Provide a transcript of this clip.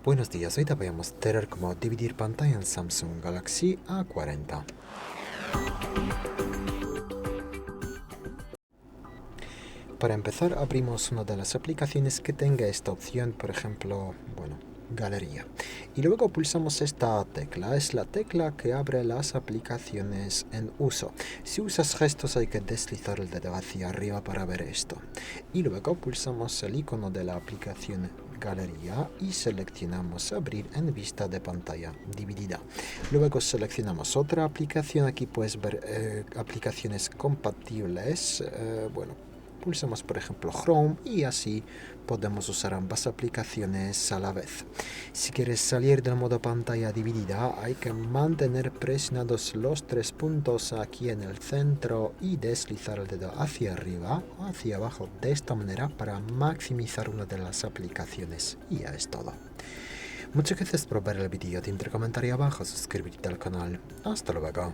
Buenos días, hoy te voy a mostrar cómo dividir pantalla en Samsung Galaxy A40. Para empezar, abrimos una de las aplicaciones que tenga esta opción, por ejemplo, Galería. Y luego pulsamos esta tecla, es la tecla que abre las aplicaciones en uso. Si usas gestos hay que deslizar el dedo hacia arriba para ver esto. Y luego pulsamos el icono de la aplicación Galería y seleccionamos Abrir en vista de pantalla dividida. Luego seleccionamos otra aplicación, aquí puedes ver aplicaciones compatibles, pulsamos por ejemplo Chrome y así podemos usar ambas aplicaciones a la vez. Si quieres salir del modo pantalla dividida hay que mantener presionados los tres puntos aquí en el centro y deslizar el dedo hacia arriba o hacia abajo de esta manera para maximizar una de las aplicaciones. Y ya es todo. Muchas gracias por ver el vídeo, te invito a comentar ahí abajo, suscribirte al canal. Hasta luego.